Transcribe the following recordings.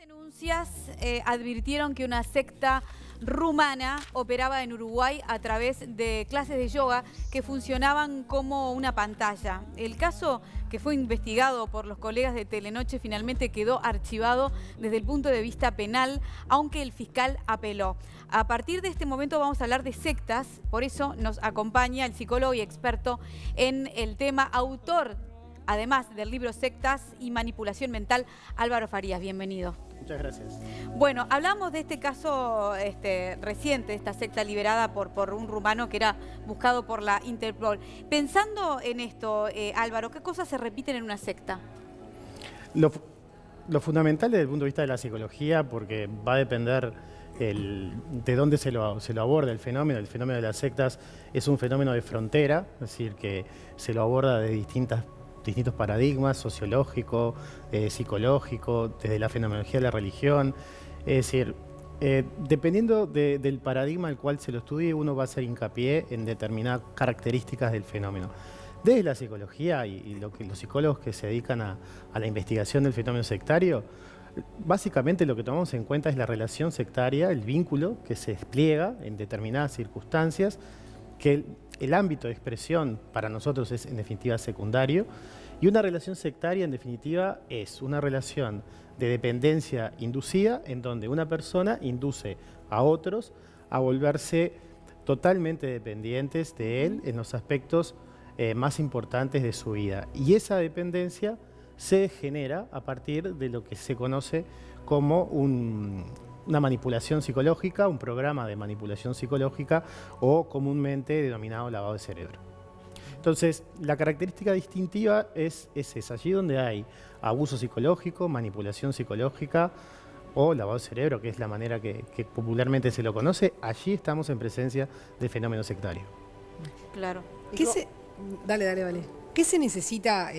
Denuncias advirtieron que una secta rumana operaba en Uruguay a través de clases de yoga que funcionaban como una pantalla. El caso, que fue investigado por los colegas de Telenoche, finalmente quedó archivado desde el punto de vista penal, aunque el fiscal apeló. A partir de este momento vamos a hablar de sectas, por eso nos acompaña el psicólogo y experto en el tema, autor además del libro Sectas y Manipulación Mental, Álvaro Farías. Bienvenido. Muchas gracias. Bueno, hablamos de este caso reciente, esta secta liberada por un rumano que era buscado por la Interpol. Pensando en esto, Álvaro, ¿qué cosas se repiten en una secta? Lo fundamental desde el punto de vista de la psicología, porque va a depender de dónde se lo aborda el fenómeno. El fenómeno de las sectas es un fenómeno de frontera, es decir, que se lo aborda de distintos paradigmas, sociológico, psicológico, desde la fenomenología de la religión. Es decir, dependiendo del paradigma al cual se lo estudie, uno va a hacer hincapié en determinadas características del fenómeno. Desde la psicología y los psicólogos que se dedican a la investigación del fenómeno sectario, básicamente lo que tomamos en cuenta es la relación sectaria, el vínculo que se despliega en determinadas circunstancias, que el ámbito de expresión para nosotros es en definitiva secundario, y una relación sectaria en definitiva es una relación de dependencia inducida en donde una persona induce a otros a volverse totalmente dependientes de él en los aspectos más importantes de su vida. Y esa dependencia se genera a partir de lo que se conoce como una manipulación psicológica, un programa de manipulación psicológica o comúnmente denominado lavado de cerebro. Entonces, la característica distintiva es esa, allí donde hay abuso psicológico, manipulación psicológica o lavado de cerebro, que es la manera que popularmente se lo conoce, allí estamos en presencia de fenómeno sectario. Claro. Dale, vale. ¿Qué se necesita?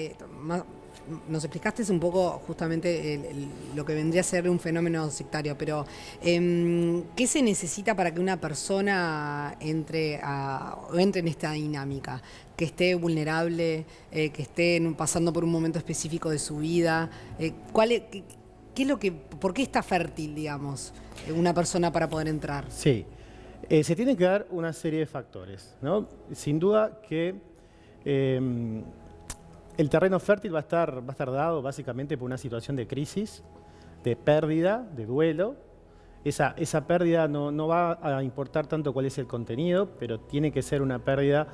Nos explicaste un poco justamente lo que vendría a ser un fenómeno sectario, pero ¿qué se necesita para que una persona entre en esta dinámica? Que esté vulnerable, que esté pasando por un momento específico de su vida. ¿Qué es lo que, por qué está fértil, digamos, una persona para poder entrar? Sí, se tiene que dar una serie de factores, ¿no? Sin duda que el terreno fértil va a estar dado básicamente por una situación de crisis, de pérdida, de duelo. Esa pérdida no va a importar tanto cuál es el contenido, pero tiene que ser una pérdida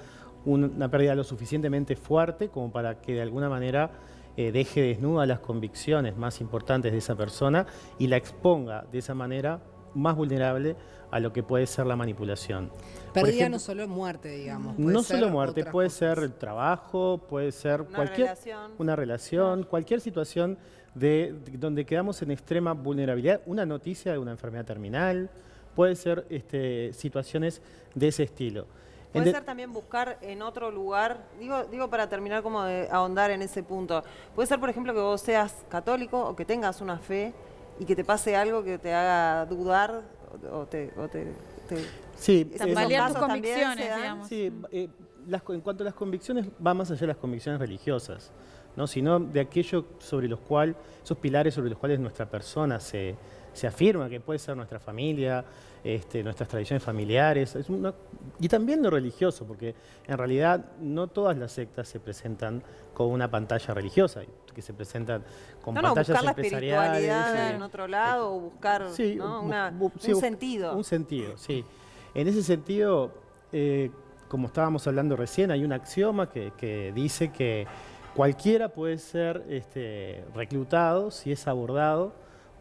lo suficientemente fuerte como para que de alguna manera deje desnuda las convicciones más importantes de esa persona y la exponga de esa manera más vulnerable a lo que puede ser la manipulación. Pérdida no solo muerte, digamos. No solo muerte, puede ser el trabajo, puede ser una relación, cualquier situación donde quedamos en extrema vulnerabilidad, una noticia de una enfermedad terminal, puede ser situaciones de ese estilo. Puede ser también buscar en otro lugar, digo para terminar como de ahondar en ese punto. Puede ser, por ejemplo, que vos seas católico o que tengas una fe y que te pase algo que te haga dudar sí, tambalear tus convicciones, digamos. Sí, en cuanto a las convicciones, va más allá de las convicciones religiosas, ¿no? Sino de aquello esos pilares sobre los cuales nuestra persona se afirma, que puede ser nuestra familia, nuestras tradiciones familiares, y también lo religioso, porque en realidad no todas las sectas se presentan con una pantalla religiosa, que se presentan con pantallas buscar empresariales. La espiritualidad en otro lado, o buscar un sentido. Un sentido, sí. En ese sentido, como estábamos hablando recién, hay un axioma que dice que cualquiera puede ser reclutado si es abordado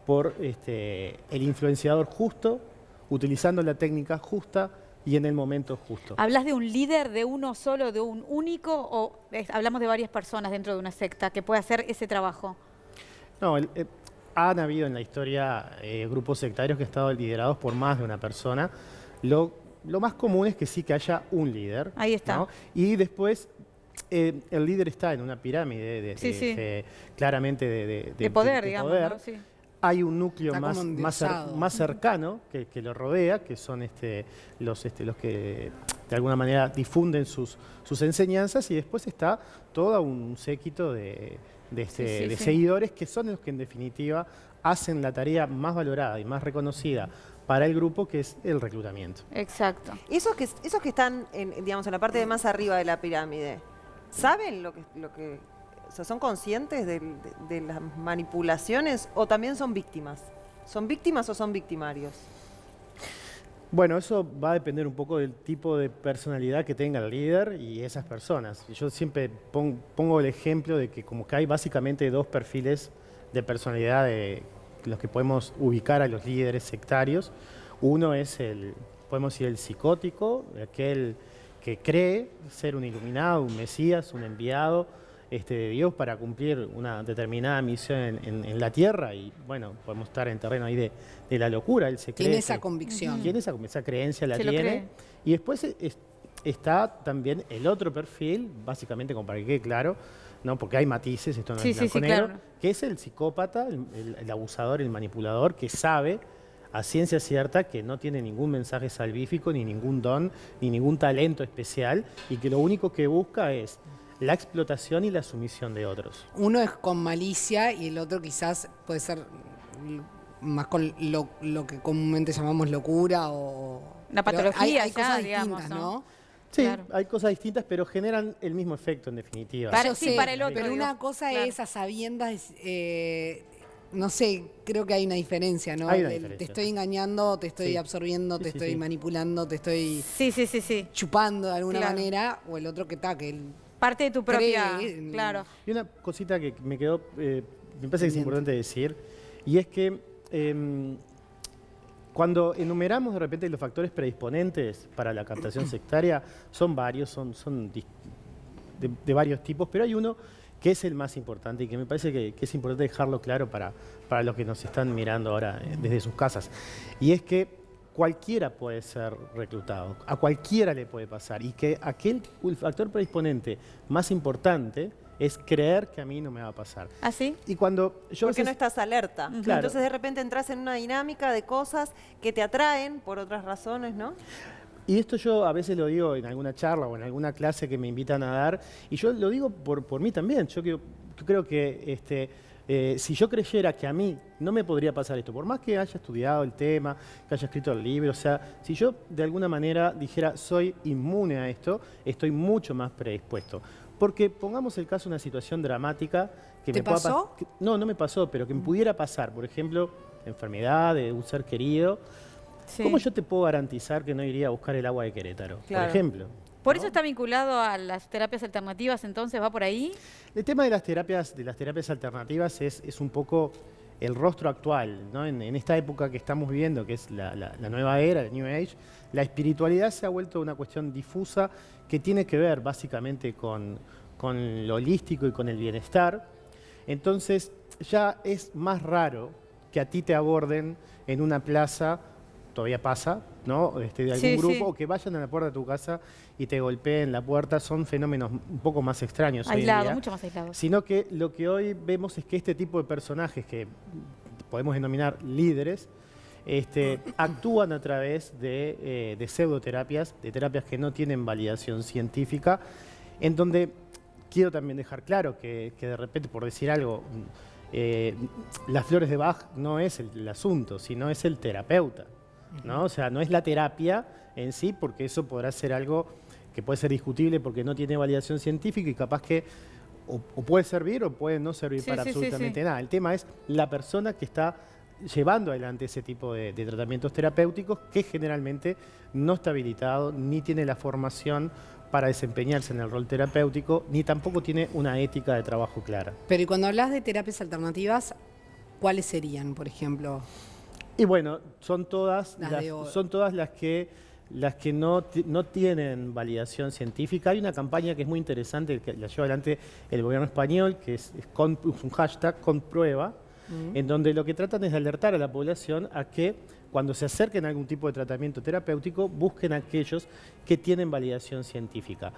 por el influenciador justo, utilizando la técnica justa y en el momento justo. ¿Hablas de un líder, de uno solo, de un único, o hablamos de varias personas dentro de una secta que puede hacer ese trabajo? No, han habido en la historia grupos sectarios que han estado liderados por más de una persona. Lo más común es que sí que haya un líder. Ahí está. ¿no? Y después el líder está en una pirámide claramente de poder, de digamos. poder. ¿No? Sí. Hay un núcleo más cercano que lo rodea, que son los que de alguna manera difunden sus enseñanzas, y después está todo un séquito de seguidores que son los que en definitiva hacen la tarea más valorada y más reconocida para el grupo, que es el reclutamiento. Exacto. Esos que están, digamos, en la parte de más arriba de la pirámide, ¿saben o sea, son conscientes de las manipulaciones o también son víctimas? ¿Son víctimas o son victimarios? Bueno, eso va a depender un poco del tipo de personalidad que tenga el líder y esas personas. Yo siempre pongo el ejemplo de que como que hay básicamente dos perfiles de personalidad de los que podemos ubicar a los líderes sectarios. Uno es podemos decir, el psicótico, aquel que cree ser un iluminado, un mesías, un enviado de Dios para cumplir una determinada misión en la tierra, y bueno, podemos estar en terreno ahí de la locura. Él se cree Tiene esa convicción. Tiene esa creencia, la Se lo tiene. cree. Y después está también el otro perfil, básicamente, como para que quede claro, ¿no? Porque hay matices, esto no Sí, es sí, blanco-negro, claro. que es el psicópata, el abusador, el manipulador, que sabe a ciencia cierta que no tiene ningún mensaje salvífico, ni ningún don, ni ningún talento especial, y que lo único que busca es la explotación y la sumisión de otros. Uno es con malicia y el otro quizás puede ser más con lo que comúnmente llamamos locura o... La pero patología hay ya, cosas digamos, distintas, ¿no? ¿no? Sí, Claro. hay cosas distintas, pero generan el mismo efecto, en definitiva. Para- Yo sí, sé, para el otro, pero digo. una cosa Claro. es a sabiendas, no sé, creo que hay una diferencia, ¿no? Hay una Te diferencia. estoy engañando, te estoy Sí. absorbiendo, Sí, te sí, estoy sí. manipulando, te estoy Sí, sí, sí, sí. chupando de alguna Claro. manera, o el otro que está, que él Parte de tu propia... Cree- Claro. Y una cosita que me quedó, me parece que es Pendiente. importante decir, y es que cuando enumeramos de repente los factores predisponentes para la captación sectaria, son varios, son de varios tipos, pero hay uno que es el más importante y que me parece que es importante dejarlo claro para los que nos están mirando ahora desde sus casas. Y es que cualquiera puede ser reclutado, a cualquiera le puede pasar, y que el factor predisponente más importante es creer que a mí no me va a pasar. ¿Ah, sí? Y cuando yo a Porque no veces- estás alerta. Claro. Entonces de repente entras en una dinámica de cosas que te atraen por otras razones, ¿no? Y esto yo a veces lo digo en alguna charla o en alguna clase que me invitan a dar, y yo lo digo por mí también. Yo creo que si yo creyera que a mí no me podría pasar esto, por más que haya estudiado el tema, que haya escrito el libro, o sea, si yo de alguna manera dijera soy inmune a esto, estoy mucho más predispuesto. Porque pongamos el caso de una situación dramática que ¿Te me pueda pasó? no me pasó, pero que me pudiera pasar, por ejemplo, enfermedad de un ser querido. Sí. ¿Cómo yo te puedo garantizar que no iría a buscar el agua de Querétaro, Claro. por ejemplo? Por eso está vinculado a las terapias alternativas, entonces, ¿va por ahí? El tema de las terapias alternativas es un poco el rostro actual, ¿no? En esta época que estamos viviendo, que es la nueva era, el New Age, la espiritualidad se ha vuelto una cuestión difusa que tiene que ver básicamente con lo holístico y con el bienestar. Entonces ya es más raro que a ti te aborden en una plaza, todavía pasa, ¿no? De algún Sí, grupo, sí. o que vayan a la puerta de tu casa y te golpeen la puerta. Son fenómenos un poco más extraños hoy en Aislado, día. mucho más aislado. Sino que lo que hoy vemos es que este tipo de personajes que podemos denominar líderes, actúan a través de pseudoterapias, de terapias que no tienen validación científica, en donde quiero también dejar claro que de repente, por decir algo, las flores de Bach no es el asunto, sino es el terapeuta, ¿no? O sea, no es la terapia en sí, porque eso podrá ser algo que puede ser discutible porque no tiene validación científica y capaz que o puede servir o puede no servir Sí, para sí, sí, absolutamente sí. nada. El tema es la persona que está llevando adelante ese tipo de tratamientos terapéuticos, que generalmente no está habilitado ni tiene la formación para desempeñarse en el rol terapéutico, ni tampoco tiene una ética de trabajo clara. Pero y cuando hablas de terapias alternativas, ¿cuáles serían, por ejemplo? Y bueno, son todas las que no tienen validación científica. Hay una campaña que es muy interesante, que la lleva adelante el gobierno español, que es un hashtag comprueba, en donde lo que tratan es de alertar a la población a que cuando se acerquen a algún tipo de tratamiento terapéutico, busquen a aquellos que tienen validación científica.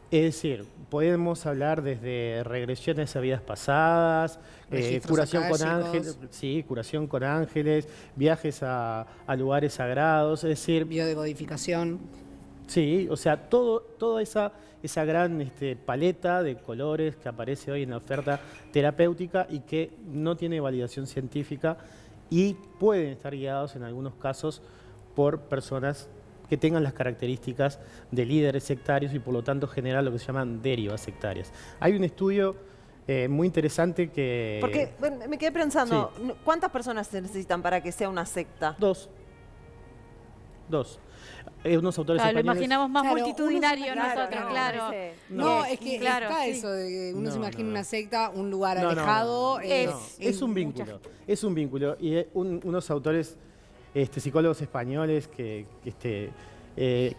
Es decir, podemos hablar desde regresiones a vidas pasadas, Registros curación con akáshicos. ángeles, sí, curación con ángeles, viajes a lugares sagrados, es decir, Biodecodificación. Sí, o sea, toda esa gran paleta de colores que aparece hoy en la oferta terapéutica y que no tiene validación científica y pueden estar guiados en algunos casos por personas que tengan las características de líderes sectarios y por lo tanto generan lo que se llaman derivas sectarias. Hay un estudio muy interesante que... Porque bueno, me quedé pensando, Sí. ¿cuántas personas se necesitan para que sea una secta? Dos. Unos autores Claro, lo españoles... imaginamos más Claro, multitudinario uno se- nosotros, claro, claro. ese- No, es que claro, está sí. eso de que uno se No, imagina no. una secta, un lugar No, no, alejado. no. Es- No, es un vínculo, es un vínculo. Y unos autores, psicólogos españoles que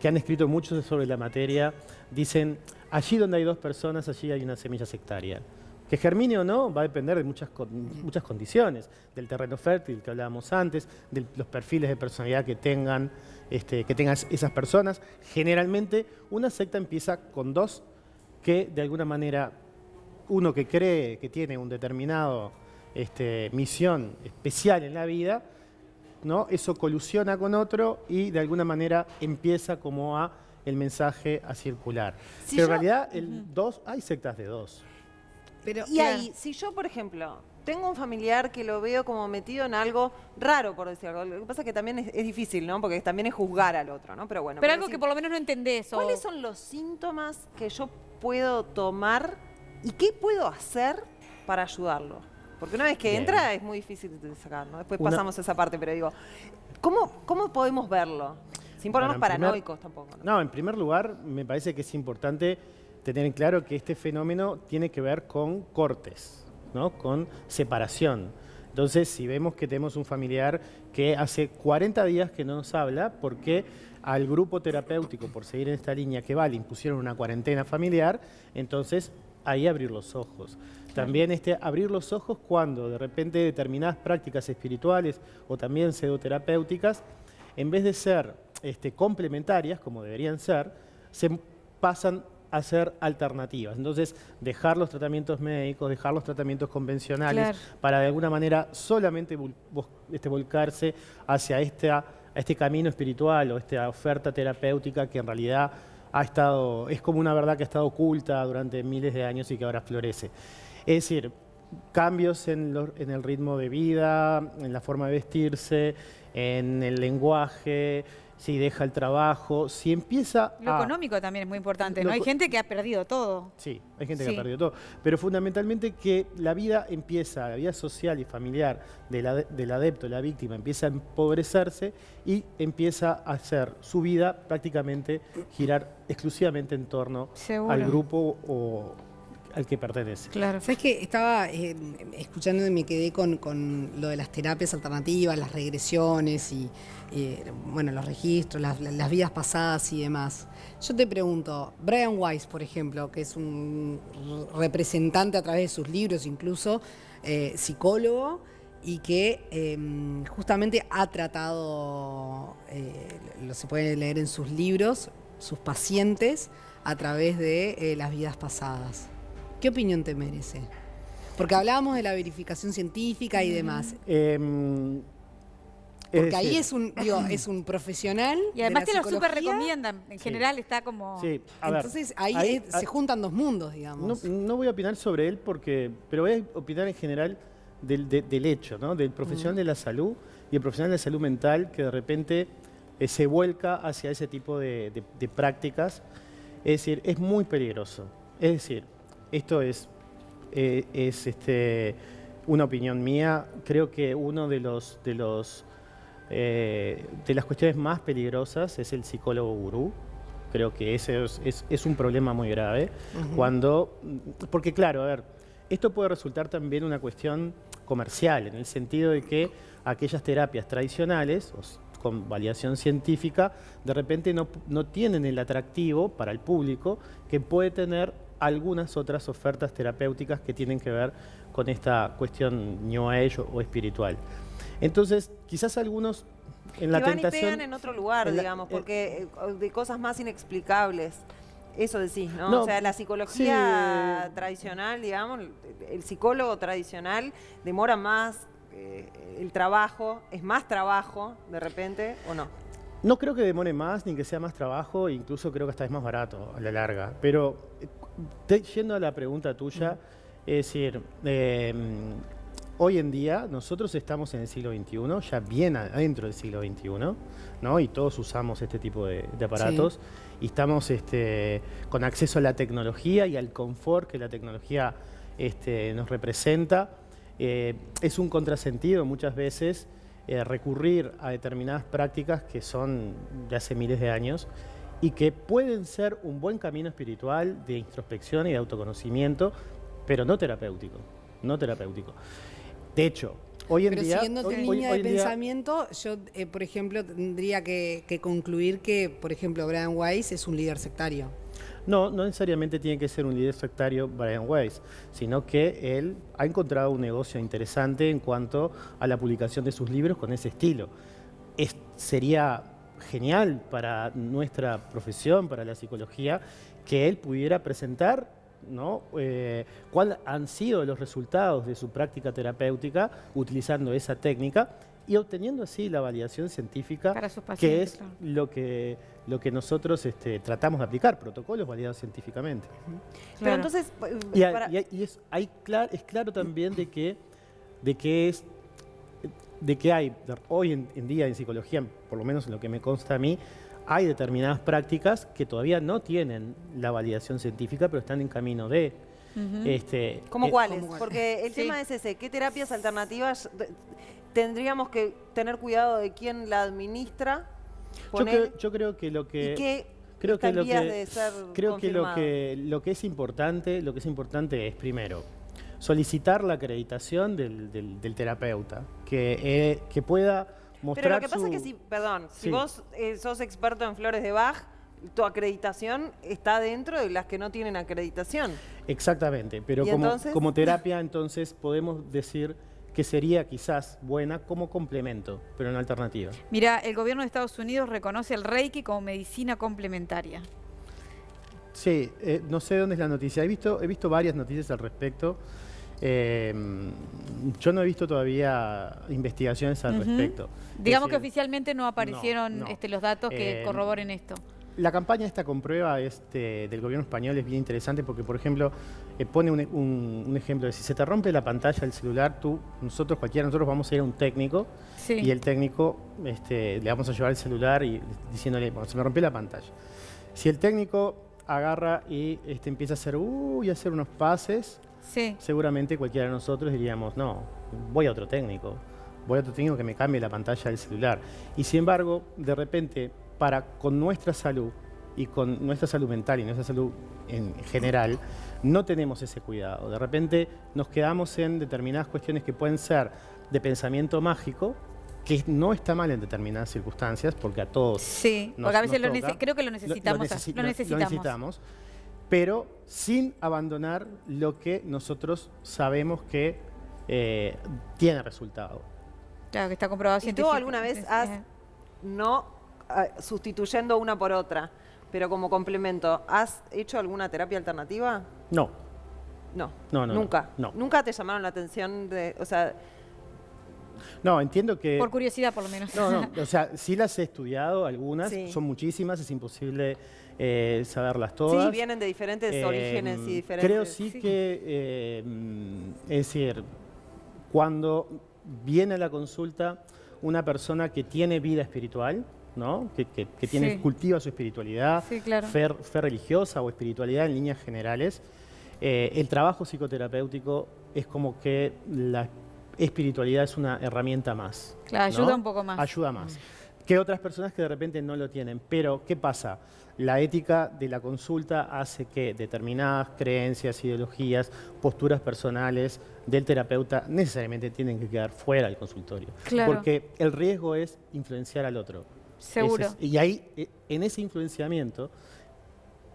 han escrito mucho sobre la materia, dicen, allí donde hay dos personas, allí hay una semilla sectaria. Que germine o no va a depender de muchas condiciones, del terreno fértil que hablábamos antes, de los perfiles de personalidad que tengan esas personas. Generalmente una secta empieza con dos que de alguna manera uno que cree que tiene un determinado misión especial en la vida, ¿no? Eso colusiona con otro y de alguna manera empieza como el mensaje a circular. Si Pero yo- en realidad hay sectas de dos. Pero, Y ahí, si yo, por ejemplo, tengo un familiar que lo veo como metido en algo raro, por decir algo, lo que pasa es que también es difícil, ¿no? Porque también es juzgar al otro, ¿no? Pero bueno. Pero por algo decir, que por lo menos no entendés. o- ¿cuáles son los síntomas que yo puedo tomar y qué puedo hacer para ayudarlo? Porque una vez que Bien. entra es muy difícil de sacar, ¿no? Después Una- pasamos a esa parte, pero digo, ¿cómo podemos verlo? Sin ponernos Bueno, en primer- paranoicos tampoco, ¿no? No, en primer lugar, me parece que es importante tener en claro que este fenómeno tiene que ver con cortes, ¿no? Con separación. Entonces, si vemos que tenemos un familiar que hace 40 días que no nos habla, porque al grupo terapéutico, por seguir en esta línea que va, le impusieron una cuarentena familiar, entonces ahí abrir los ojos. También abrir los ojos cuando de repente determinadas prácticas espirituales o también pseudoterapéuticas, en vez de ser complementarias, como deberían ser, se pasan a ser alternativas. Entonces, dejar los tratamientos médicos, dejar los tratamientos convencionales, Claro. para de alguna manera solamente volcarse hacia este camino espiritual o esta oferta terapéutica que en realidad es como una verdad que ha estado oculta durante miles de años y que ahora florece. Es decir, cambios en el ritmo de vida, en la forma de vestirse, en el lenguaje, si deja el trabajo, si empieza Lo económico también es muy importante, Lo ¿no? Hay eco- gente que ha perdido todo. Sí, hay gente Sí. que ha perdido todo. Pero fundamentalmente que la vida social y familiar del adepto, la víctima, empieza a empobrecerse y empieza a hacer su vida prácticamente girar exclusivamente en torno Seguro. al grupo o al que pertenece. Claro. ¿sabes qué? Estaba escuchando y me quedé con lo de las terapias alternativas, las regresiones y, bueno, los registros, las vidas pasadas y demás. Yo te pregunto, Brian Weiss, por ejemplo, que es un representante a través de sus libros, incluso psicólogo, y que justamente ha tratado, se puede leer en sus libros, sus pacientes a través de las vidas pasadas. ¿Qué opinión te merece? Porque hablábamos de la verificación científica y demás. Porque ahí es un profesional. Y además de te la lo súper psicología. recomiendan. En general está como... Sí, a ver, Entonces ahí se juntan dos mundos, digamos. No voy a opinar sobre él pero voy a opinar en general del hecho, ¿no? Del profesional de la salud y el profesional de la salud mental que de repente se vuelca hacia ese tipo de prácticas. Es decir, es muy peligroso. Es decir, esto es una opinión mía. Creo que uno de las cuestiones más peligrosas es el psicólogo gurú. Creo que ese es un problema muy grave. Porque claro, a ver, esto puede resultar también una cuestión comercial, en el sentido de que aquellas terapias tradicionales, con validación científica, de repente no tienen el atractivo para el público que puede tener algunas otras ofertas terapéuticas que tienen que ver con esta cuestión New Age o espiritual. Entonces, quizás algunos en la que van tentación... y pegan en otro lugar, digamos, porque de cosas más inexplicables. Eso decís, ¿no? No, o sea, la psicología tradicional, digamos, el psicólogo tradicional demora más el trabajo, es más trabajo de repente, ¿o no? No creo que demore más ni que sea más trabajo, incluso creo que hasta es más barato a la larga. Pero yendo a la pregunta tuya, es decir, hoy en día nosotros estamos en el siglo XXI, ya bien adentro del siglo XXI, ¿no? Y todos usamos este tipo de aparatos y estamos con acceso a la tecnología y al confort que la tecnología nos representa. Es un contrasentido muchas veces recurrir a determinadas prácticas que son de hace miles de años y que pueden ser un buen camino espiritual de introspección y de autoconocimiento, pero no terapéutico, no terapéutico. De hecho, hoy en Pero día... siguiendo tu línea de pensamiento, yo, por ejemplo, tendría que concluir que, por ejemplo, Brian Weiss es un líder sectario. No, no necesariamente tiene que ser un líder sectario Brian Weiss, sino que él ha encontrado un negocio interesante en cuanto a la publicación de sus libros con ese estilo. Sería genial para nuestra profesión, para la psicología, que él pudiera presentar, ¿no? Cuáles han sido los resultados de su práctica terapéutica utilizando esa técnica y obteniendo así la validación científica, para sus pacientes, que es claro. lo que nosotros tratamos de aplicar, protocolos validados científicamente. Claro. Pero entonces, Es claro también de que hay, hoy en día en psicología, por lo menos en lo que me consta a mí, hay determinadas prácticas que todavía no tienen la validación científica, pero están en camino de... ¿Cómo cuáles? ¿cómo cuáles? Porque el tema es ese, ¿qué terapias alternativas tendríamos que tener cuidado de quién la administra? Yo creo que lo que... ¿Y qué Creo está que en lo vías que, de ser creo que confirmado? lo que es importante es primero solicitar la acreditación del terapeuta, que pueda mostrar. Pero lo que pasa es que si vos sos experto en flores de Bach, tu acreditación está dentro de las que no tienen acreditación. Exactamente, pero ¿Y entonces? como terapia entonces podemos decir que sería quizás buena como complemento, pero no alternativa. Mira, el gobierno de Estados Unidos reconoce el Reiki como medicina complementaria. Sí, no sé dónde es la noticia. He visto varias noticias al respecto. Yo no he visto todavía investigaciones al respecto. Digamos Es que decir, oficialmente no aparecieron no. los datos que corroboren esto. La campaña esta con prueba del gobierno español es bien interesante porque, por ejemplo, pone un ejemplo de si se te rompe la pantalla del celular, cualquiera de nosotros vamos a ir a un técnico y el técnico le vamos a llevar el celular y diciéndole, bueno, se me rompió la pantalla. Si el técnico agarra y empieza a hacer unos pases, seguramente cualquiera de nosotros diríamos, no, voy a otro técnico que me cambie la pantalla del celular. Y sin embargo, de repente, con nuestra salud y con nuestra salud mental y nuestra salud en general, no tenemos ese cuidado. De repente nos quedamos en determinadas cuestiones que pueden ser de pensamiento mágico, que no está mal en determinadas circunstancias, porque a todos porque a veces creo que lo necesitamos, pero sin abandonar lo que nosotros sabemos que tiene resultado. Claro, que está comprobado ¿Y tú científicamente. alguna vez sustituyendo una por otra, pero como complemento, has hecho alguna terapia alternativa? No. No, nunca. No. ¿Nunca te llamaron la atención No, entiendo que... Por curiosidad, por lo menos. No, o sea, sí las he estudiado, algunas, son muchísimas, es imposible saberlas todas. Sí, vienen de diferentes orígenes y diferentes... Creo que, es decir, cuando viene a la consulta una persona que tiene vida espiritual, ¿no? que cultiva su espiritualidad, claro. fe religiosa o espiritualidad en líneas generales, el trabajo psicoterapéutico es como que la espiritualidad es una herramienta más. Claro, ayuda un poco más. Ayuda más. Que otras personas que de repente no lo tienen. Pero, ¿qué pasa? La ética de la consulta hace que determinadas creencias, ideologías, posturas personales del terapeuta necesariamente tienen que quedar fuera del consultorio. Claro. Porque el riesgo es influenciar al otro. Seguro. Y ahí, en ese influenciamiento,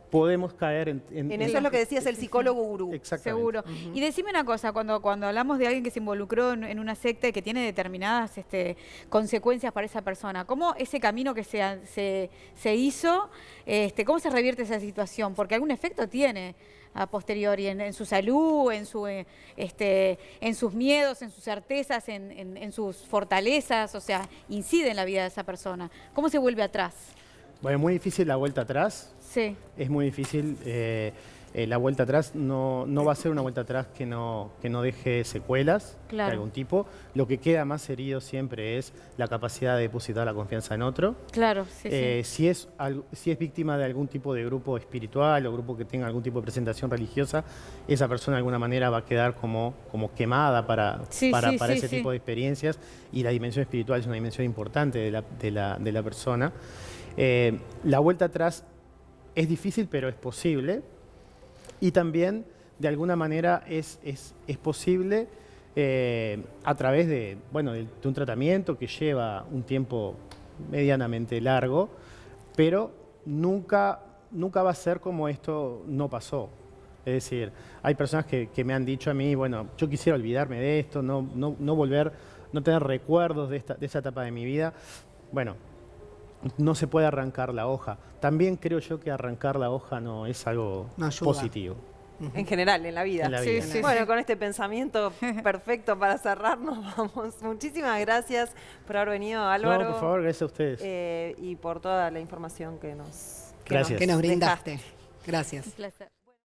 podemos caer En eso es lo que decías, el psicólogo gurú. Exactamente. Seguro. Y decime una cosa, cuando hablamos de alguien que se involucró en una secta y que tiene determinadas consecuencias para esa persona, ¿cómo ese camino que se hizo, cómo se revierte esa situación? Porque algún efecto tiene a posteriori en su salud, en sus miedos, en sus certezas, en sus fortalezas, o sea, incide en la vida de esa persona. ¿Cómo se vuelve atrás? Bueno, es muy difícil la vuelta atrás. Sí. Es muy difícil. La vuelta atrás no va a ser una vuelta atrás que no deje secuelas de algún tipo. Lo que queda más herido siempre es la capacidad de depositar la confianza en otro. Claro, sí, Si es víctima de algún tipo de grupo espiritual o grupo que tenga algún tipo de presentación religiosa, esa persona de alguna manera va a quedar como quemada para ese tipo de experiencias, y la dimensión espiritual es una dimensión importante de la persona. La vuelta atrás es difícil, pero es posible. Y también, de alguna manera, es posible a través de un tratamiento que lleva un tiempo medianamente largo, pero nunca va a ser como esto no pasó. Es decir, hay personas que me han dicho a mí, bueno, yo quisiera olvidarme de esto, no volver, no tener recuerdos de esa etapa de mi vida. Bueno, no se puede arrancar la hoja. También creo yo que arrancar la hoja no es algo positivo. En general, en la vida. En la vida. Sí, Bueno, con este pensamiento perfecto para cerrarnos, vamos. Muchísimas gracias por haber venido, Álvaro. No, por favor, gracias a ustedes. Y por toda la información que nos Gracias. Que nos dejaste. brindaste. Gracias. Un placer.